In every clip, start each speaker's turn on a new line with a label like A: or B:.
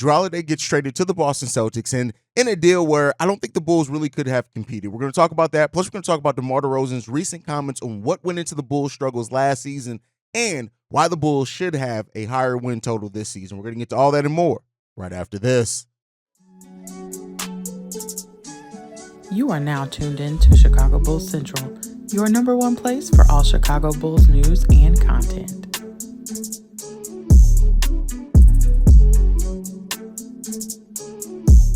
A: Jrue Holiday gets traded to the Boston Celtics, and in a deal where I don't think the Bulls really could have competed. We're going to talk about that. Plus, we're going to talk about DeMar DeRozan's recent comments on what went into the Bulls' struggles last season and why the Bulls should have a higher win total this season. We're going to get to all that and more right after this.
B: You are now tuned in to Chicago Bulls Central, your number one place for all Chicago Bulls news and content.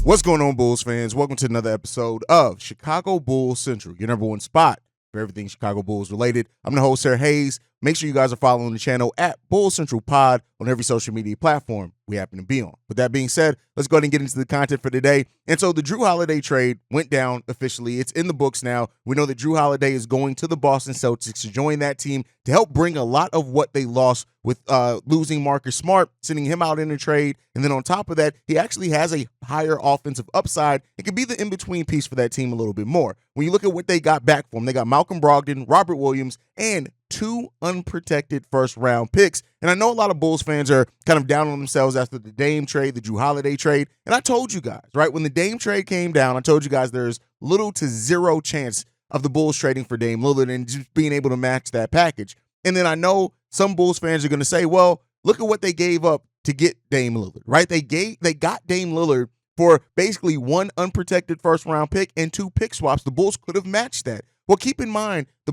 A: What's going on, Bulls fans? Welcome to another episode of Chicago Bulls Central, your number one spot for everything Chicago Bulls related. I'm the host, Haize. Make sure you guys are following the channel at Bulls Central Pod on every social media platform we happen to be on. With that being said, let's go ahead and get into the content for today. And so the Jrue Holiday trade went down officially. It's in the books now. We know that Jrue Holiday is going to the Boston Celtics to join that team to help bring a lot of what they lost with losing Marcus Smart, sending him out in a trade. And then on top of that, he actually has a higher offensive upside. It could be the in-between piece for that team a little bit more. When you look at what they got back from, they got Malcolm Brogdon, Robert Williams, and 2 unprotected first-round picks. And I know a lot of Bulls fans are kind of down on themselves after the Dame trade, the Jrue Holiday trade. And I told you guys, right, when the Dame trade came down, I told you guys there's little to zero chance of the Bulls trading for Dame Lillard and just being able to match that package. And then I know some Bulls fans are going to say, well, look at what they gave up to get Dame Lillard, right? They got Dame Lillard for basically 1 unprotected first-round pick and 2 pick swaps. The Bulls could have matched that. Well, keep in mind, the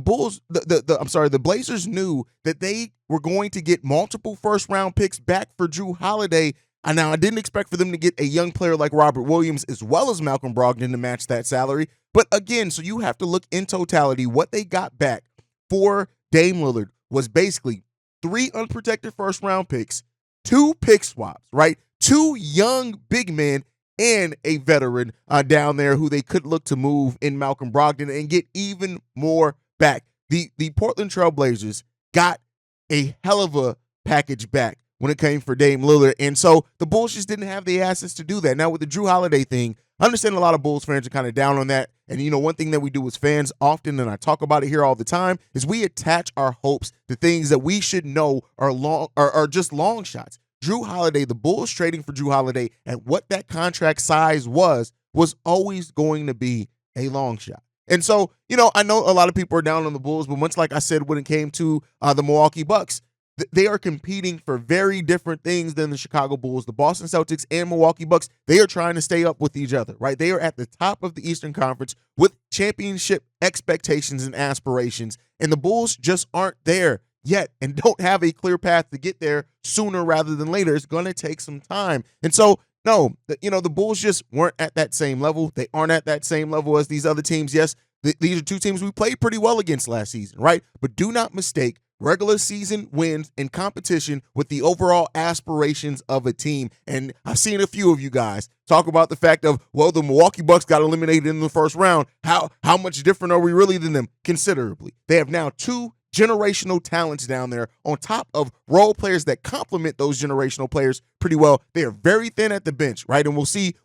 A: Blazers knew that they were going to get multiple first-round picks back for Jrue Holiday. And now I didn't expect for them to get a young player like Robert Williams as well as Malcolm Brogdon to match that salary. But again, so you have to look in totality. What they got back for Dame Lillard was basically 3 unprotected first-round picks, 2 pick swaps, right? 2 young big men and a veteran down there who they could look to move in Malcolm Brogdon and get even more back. The Portland Trail Blazers got a hell of a package back when it came for Dame Lillard, and so the Bulls just didn't have the assets to do that. Now with the Jrue Holiday thing, I understand a lot of Bulls fans are kind of down on that, and you know one thing that we do as fans often, and I talk about it here all the time, is we attach our hopes to things that we should know are just long shots. Jrue Holiday, the Bulls trading for Jrue Holiday and what that contract size was always going to be a long shot. And so, you know, I know a lot of people are down on the Bulls, but much like I said when it came to the Milwaukee Bucks, they are competing for very different things than the Chicago Bulls. The Boston Celtics and Milwaukee Bucks, they are trying to stay up with each other, right? They are at the top of the Eastern Conference with championship expectations and aspirations, and the Bulls just aren't there yet and don't have a clear path to get there sooner rather than later. It's going to take some time. And so, no, you know, the Bulls just weren't at that same level. They aren't at that same level as these other teams. Yes, these are 2 teams we played pretty well against last season, right? But do not mistake regular season wins in competition with the overall aspirations of a team. And I've seen a few of you guys talk about the fact of, well, the Milwaukee Bucks got eliminated in the first round. How much different are we really than them? Considerably. They have now 2 generational talents down there on top of role players that complement those generational players pretty well. They are very thin at the bench, right? And we'll see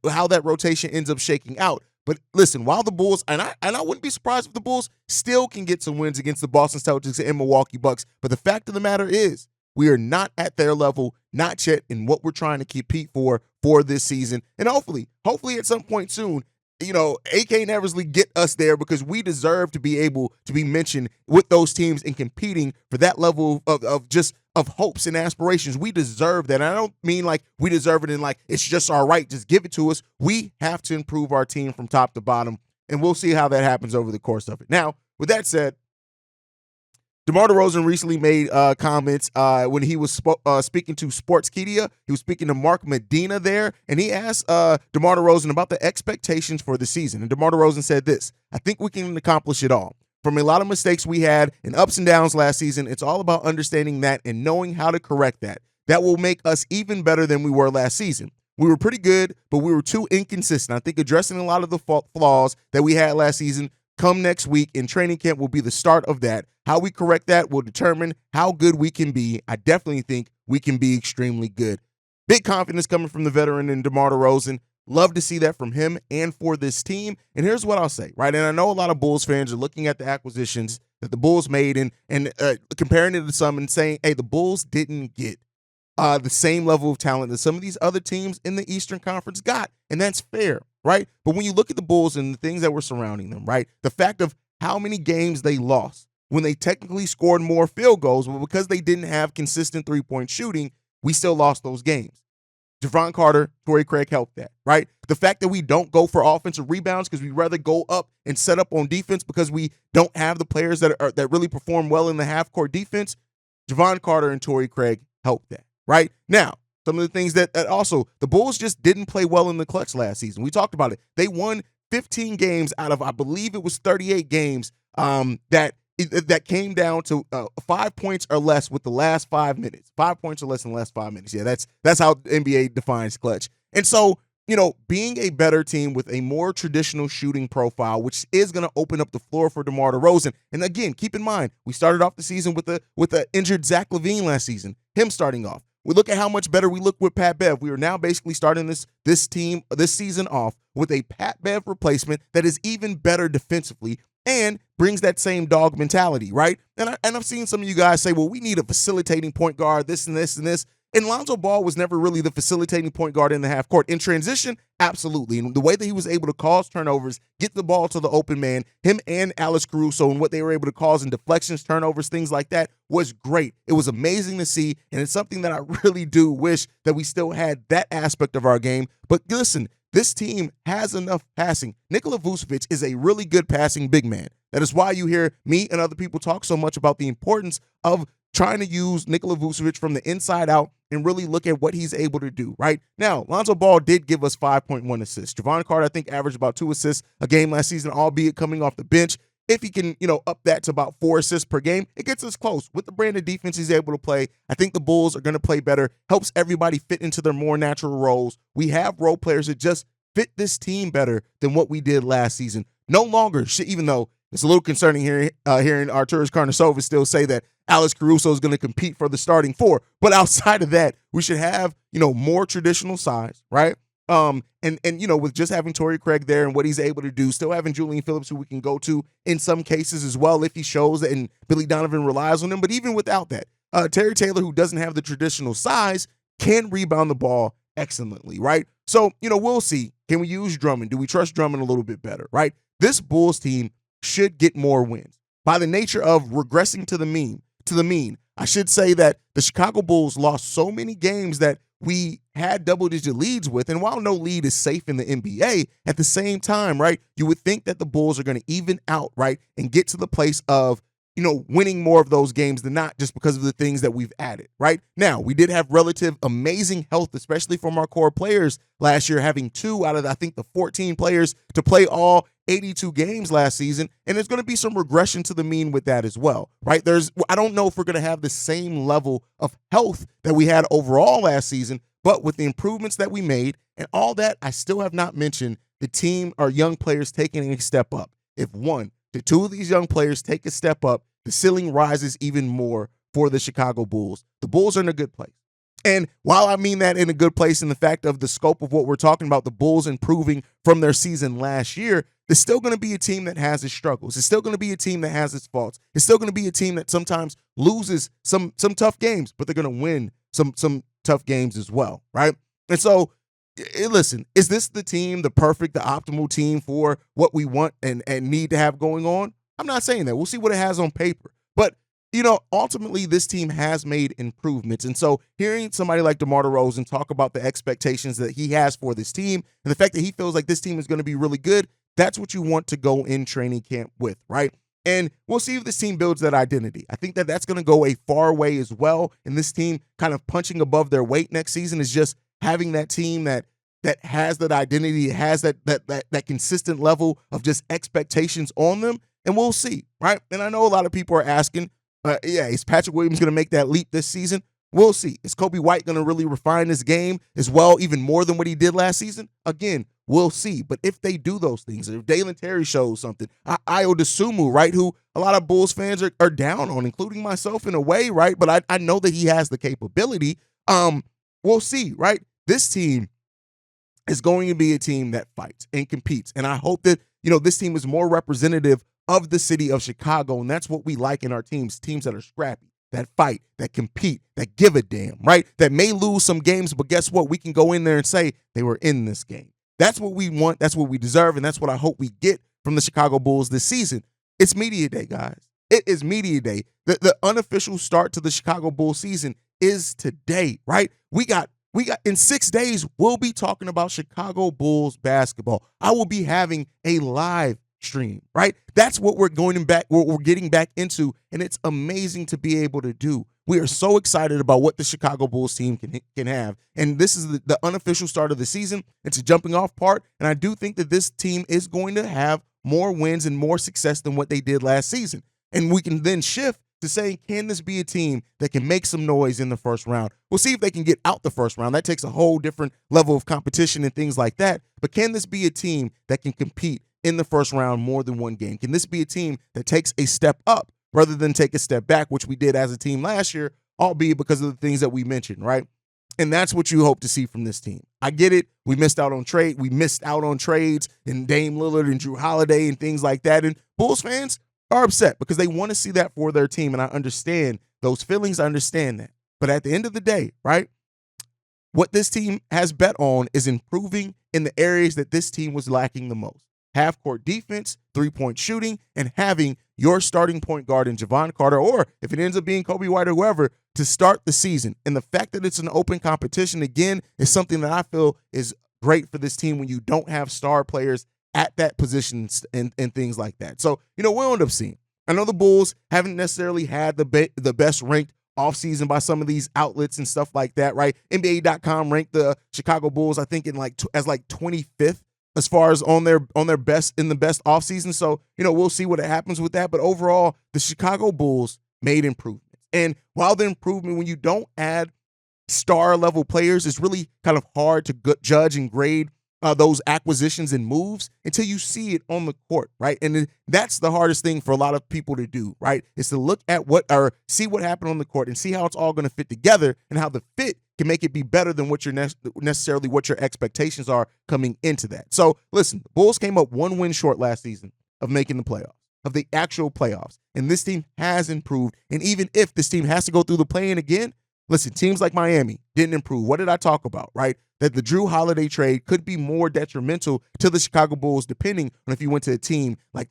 A: how that rotation ends up shaking out. But listen, while the Bulls, and I wouldn't be surprised if the Bulls still can get some wins against the Boston Celtics and Milwaukee Bucks. But the fact of the matter is, we are not at their level, not yet, in what we're trying to compete for this season. And hopefully at some point soon, you know, AK and Eversley get us there because we deserve to be able to be mentioned with those teams and competing for that level of hopes and aspirations. We deserve that. And I don't mean like we deserve it and like it's just our right, just give it to us. We have to improve our team from top to bottom, and we'll see how that happens over the course of it. Now, with that said, DeMar DeRozan recently made comments when he was speaking to Sportskeeda. He was speaking to Mark Medina there, and he asked DeMar DeRozan about the expectations for the season. And DeMar DeRozan said this: "I think we can accomplish it all. From a lot of mistakes we had and ups and downs last season, it's all about understanding that and knowing how to correct that. That will make us even better than we were last season. We were pretty good, but we were too inconsistent. I think addressing a lot of the flaws that we had last season come next week in training camp will be the start of that. How we correct that will determine how good we can be. I definitely think we can be extremely good." Big confidence coming from the veteran in DeMar DeRozan. Love to see that from him and for this team. And here's what I'll say, right? And I know a lot of Bulls fans are looking at the acquisitions that the Bulls made and comparing it to some and saying, hey, the Bulls didn't get the same level of talent that some of these other teams in the Eastern Conference got, and that's fair, right? But when you look at the Bulls and the things that were surrounding them, right, the fact of how many games they lost when they technically scored more field goals, but because they didn't have consistent three-point shooting, we still lost those games. Javon Carter, Torrey Craig helped that, right? The fact that we don't go for offensive rebounds because we'd rather go up and set up on defense because we don't have the players that really perform well in the half-court defense, Javon Carter and Torrey Craig helped that, right? Now, some of the things that also, the Bulls just didn't play well in the clutch last season. We talked about it. They won 15 games out of, I believe it was 38 games that came down to 5 points or less with the last 5 minutes. 5 points or less in the last 5 minutes. Yeah, that's how the NBA defines clutch. And so, being a better team with a more traditional shooting profile, which is going to open up the floor for DeMar DeRozan. And again, keep in mind, we started off the season with the injured Zach LaVine last season, him starting off. We look at how much better we look with Pat Bev. We are now basically starting this season off with a Pat Bev replacement that is even better defensively and brings that same dog mentality, right? And I've seen some of you guys say, well, we need a facilitating point guard, this and this and this. And Lonzo Ball was never really the facilitating point guard in the half court. In transition, absolutely. And the way that he was able to cause turnovers, get the ball to the open man, him and Alex Caruso, and what they were able to cause in deflections, turnovers, things like that was great. It was amazing to see, and it's something that I really do wish that we still had that aspect of our game. But listen, this team has enough passing. Nikola Vucevic is a really good passing big man. That is why you hear me and other people talk so much about the importance of trying to use Nikola Vucevic from the inside out and really look at what he's able to do, right? Now, Lonzo Ball did give us 5.1 assists. Javon Carter, I think, averaged about 2 assists a game last season, albeit coming off the bench. If he can, up that to about 4 assists per game, it gets us close. With the brand of defense he's able to play, I think the Bulls are going to play better, helps everybody fit into their more natural roles. We have role players that just fit this team better than what we did last season. No longer, even though it's a little concerning hearing Arturas Karnisovas still say that Alex Caruso is going to compete for the starting 4. But outside of that, we should have, more traditional size, right? And with just having Torrey Craig there and what he's able to do, still having Julian Phillips, who we can go to in some cases as well if he shows that, and Billy Donovan relies on him. But even without that, Terry Taylor, who doesn't have the traditional size, can rebound the ball excellently, right? So, we'll see. Can we use Drummond? Do we trust Drummond a little bit better, right? This Bulls team should get more wins. By the nature of regressing to the mean, I should say that the Chicago Bulls lost so many games that we had double-digit leads with, and while no lead is safe in the NBA, at the same time, right, you would think that the Bulls are going to even out, right, and get to the place of, winning more of those games than not, just because of the things that we've added, right? Now, we did have relative amazing health, especially from our core players last year, having 2 out of, I think, the 14 players to play all 82 games last season, and there's going to be some regression to the mean with that as well, right? I don't know if we're going to have the same level of health that we had overall last season, but with the improvements that we made and all that, I still have not mentioned the team or young players taking a step up. If 1 to 2 of these young players take a step up, the ceiling rises even more for the Chicago Bulls. The Bulls are in a good place. And while I mean that in a good place in the fact of the scope of what we're talking about, the Bulls improving from their season last year, there's still going to be a team that has its struggles. It's still going to be a team that has its faults. It's still going to be a team that sometimes loses some tough games, but they're going to win some tough games as well, right? And so, listen, is this the optimal team for what we want and need to have going on? I'm not saying that. We'll see what it has on paper. But, ultimately this team has made improvements. And so hearing somebody like DeMar DeRozan talk about the expectations that he has for this team and the fact that he feels like this team is going to be really good, that's what you want to go in training camp with, right? And we'll see if this team builds that identity. I think that that's going to go a far way as well. And this team kind of punching above their weight next season is just having that team that has that identity, has that consistent level of just expectations on them. And we'll see, right? And I know a lot of people are asking, is Patrick Williams going to make that leap this season? We'll see. Is Kobe White going to really refine his game as well, even more than what he did last season? Again, we'll see. But if they do those things, if Dalen Terry shows something, Ayo Dosunmu, right, who a lot of Bulls fans are down on, including myself in a way, right? But I know that he has the capability. We'll see, right? This team is going to be a team that fights and competes. And I hope that, this team is more representative of the city of Chicago, and that's what we like in our teams that are scrappy, that fight, that compete, that give a damn, right? That may lose some games, but guess what? We can go in there and say they were in this game. That's what we want. That's what we deserve. And that's what I hope we get from the Chicago Bulls this season. It's media day, guys. It is media day. The unofficial start to the Chicago Bulls season is today, right? We got in 6 days, we'll be talking about Chicago Bulls basketball. I will be having a live stream, right? That's what we're getting back into, and it's amazing to be able to do. We are so excited about what the Chicago Bulls team can have, and this is the unofficial start of the season. It's a jumping off part, and I do think that this team is going to have more wins and more success than what they did last season, and we can then shift to saying, can this be a team that can make some noise in the first round? We'll see if they can get out the first round. That takes a whole different level of competition and things like that. But can this be a team that can compete in the first round more than one game? Can this be a team that takes a step up rather than take a step back, which we did as a team last year, albeit because of the things that we mentioned, right? And that's what you hope to see from this team. I get it. We missed out on trades and Dame Lillard and Jrue Holiday and things like that. And Bulls fans are upset because they want to see that for their team. And I understand those feelings. I understand that. But at the end of the day, right, what this team has bet on is improving in the areas that this team was lacking the most. Half-court defense, three-point shooting, and having your starting point guard in Javon Carter, or if it ends up being Kobe White or whoever, to start the season. And the fact that it's an open competition, again, is something that I feel is great for this team when you don't have star players at that position and things like that. So, we'll end up seeing. I know the Bulls haven't necessarily had the best ranked offseason by some of these outlets and stuff like that, right? NBA.com ranked the Chicago Bulls, I think, as 25th as far as on their best in the best offseason. So, we'll see what happens with that. But overall, the Chicago Bulls made improvements. And while the improvement, when you don't add star level players, it's really kind of hard to judge and grade those acquisitions and moves until you see it on the court, right? And that's the hardest thing for a lot of people to do, right? Is to look at see what happened on the court and see how it's all going to fit together and how the fit can make it be better than what your expectations are coming into that. So listen, the Bulls came up one win short last season of making the playoffs, of the actual playoffs. And this team has improved. And even if this team has to go through the play-in again, listen, teams like Miami didn't improve. What did I talk about, right? That the Jrue Holiday trade could be more detrimental to the Chicago Bulls, depending on if you went to a team like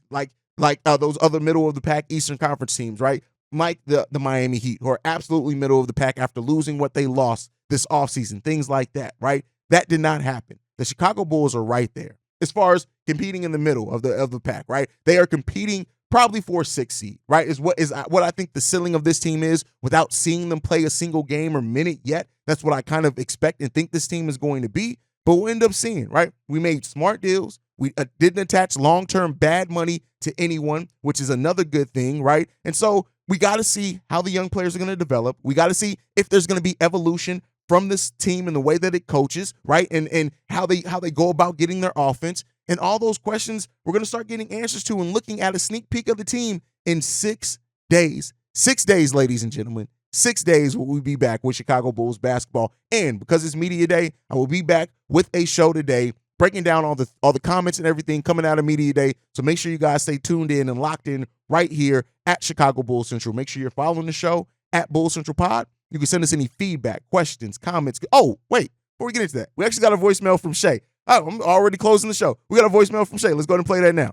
A: those other middle of the pack Eastern Conference teams, right? Like the Miami Heat, who are absolutely middle of the pack after losing what they lost this offseason, things like that, right? That did not happen. The Chicago Bulls are right there as far as competing in the middle of the pack, right? They are competing probably for a 6 seed, right? Is what I think the ceiling of this team is without seeing them play a single game or minute yet. That's what I kind of expect and think this team is going to be. But we'll end up seeing, right? We made smart deals. We didn't attach long-term bad money to anyone, which is another good thing, right? And so we got to see how the young players are going to develop. We got to see if there's going to be evolution from this team and the way that it coaches, right? And how they go about getting their offense. And all those questions we're going to start getting answers to and looking at a sneak peek of the team in 6 days. 6 days, ladies and gentlemen. 6 days will we be back with Chicago Bulls basketball. And because it's media day, I will be back with a show today breaking down all the comments and everything coming out of media day. So make sure you guys stay tuned in and locked in right here at Chicago Bulls Central. Make sure you're following the show at Bulls Central Pod. You can send us any feedback, questions, comments. Oh, wait, before we get into that, we actually got a voicemail from Shay. Oh, I'm already closing the show. We got a voicemail from Shay. Let's go ahead and play that now.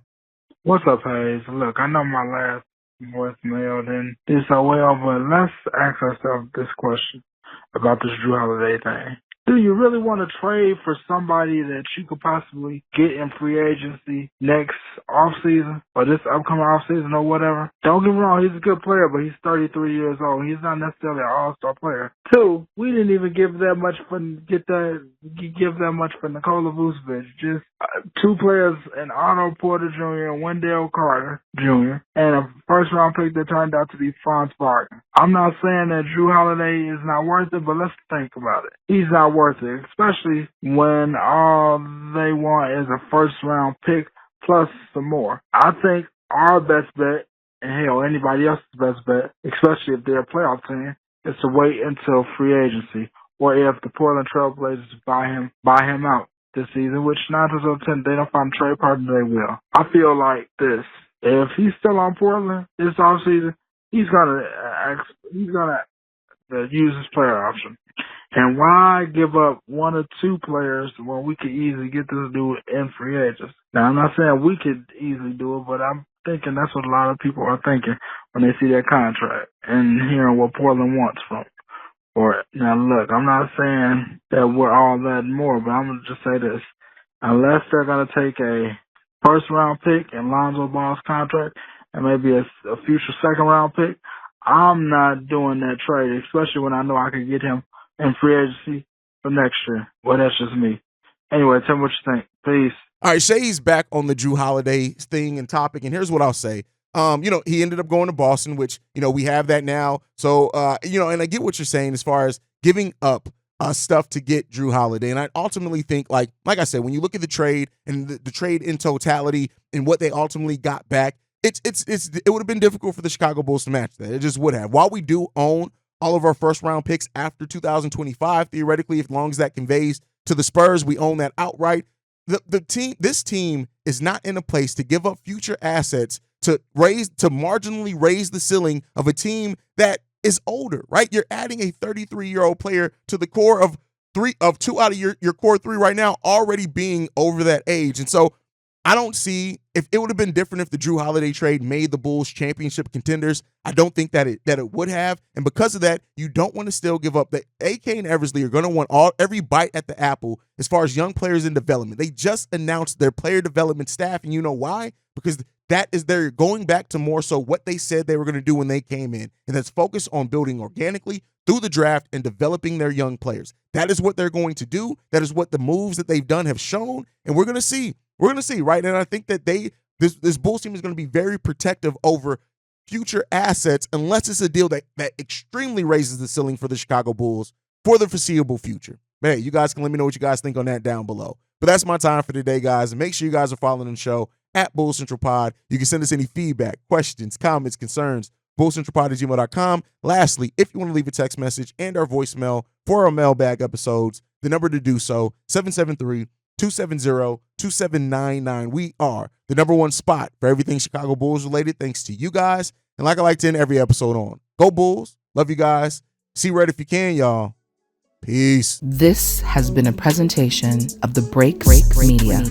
C: What's up, Haize? Look, I know my last voicemail didn't do so well, but let's ask ourselves this question about this Jrue Holiday thing. Do you really want to trade for somebody that you could possibly get in free agency next offseason or this upcoming offseason or whatever? Don't get me wrong, he's a good player, but he's 33 years old. He's not necessarily an all-star player. 2, we didn't even give that much for Nikola Vucevic. Just 2 players, an Otto Porter Jr. and Wendell Carter Jr. and a first-round pick that turned out to be Franz Wagner. I'm not saying that Jrue Holiday is not worth it, but let's think about it. He's not worth it, especially when all they want is a first-round pick plus some more. I think our best bet, and hell, anybody else's best bet, especially if they're a playoff team, is to wait until free agency, or if the Portland Trail Blazers buy him out this season, which 9 times out of 10, they don't find a trade partner, they will. I feel like this. If he's still on Portland this offseason, he's gonna use his player option. And why give up one or two players when we could easily get this dude in free agents? Now, I'm not saying we could easily do it, but I'm thinking that's what a lot of people are thinking when they see that contract and hearing what Portland wants from for it. Now, look, I'm not saying that we're all that and more, but I'm going to just say this. Unless they're going to take a first-round pick in Lonzo Ball's contract and maybe a future second-round pick, I'm not doing that trade, especially when I know I could get him in free agency for next year. Well, that's just me. Anyway, tell me what you think. Peace.
A: All right, Shay's back on the Jrue Holiday thing and topic, and here's what I'll say. He ended up going to Boston, which, we have that now. So, and I get what you're saying as far as giving up stuff to get Jrue Holiday. And I ultimately think, like I said, when you look at the trade and the trade in totality and what they ultimately got back, it would have been difficult for the Chicago Bulls to match that. It just would have. While we do own all of our first-round picks after 2025, theoretically, as long as that conveys to the Spurs, we own that outright. This team is not in a place to give up future assets to marginally raise the ceiling of a team that is older, right? You're adding a 33-year-old player to the core of two out of your core three right now already being over that age. And so I don't see if it would have been different if the Jrue Holiday trade made the Bulls championship contenders. I don't think that it would have. And because of that, you don't want to still give up. That AK and Eversley are going to want every bite at the apple as far as young players in development. They just announced their player development staff, and you know why? Because they're going back to more so what they said they were going to do when they came in, and that's focused on building organically through the draft and developing their young players. That is what they're going to do. That is what the moves that they've done have shown, and we're going to see. We're going to see, right? And I think that this Bulls team is going to be very protective over future assets unless it's a deal that extremely raises the ceiling for the Chicago Bulls for the foreseeable future. Hey, you guys can let me know what you guys think on that down below. But that's my time for today, guys. And make sure you guys are following the show at Bulls Central Pod. You can send us any feedback, questions, comments, concerns, bullcentralpod@gmail.com. Lastly, if you want to leave a text message and our voicemail for our mailbag episodes, the number to do so, 773-270-2799. We are the number one spot for everything Chicago Bulls related, thanks to you guys. And like I like to end every episode on, go Bulls. Love you guys. See red if you can, y'all. Peace.
B: This has been a presentation of the Break Media.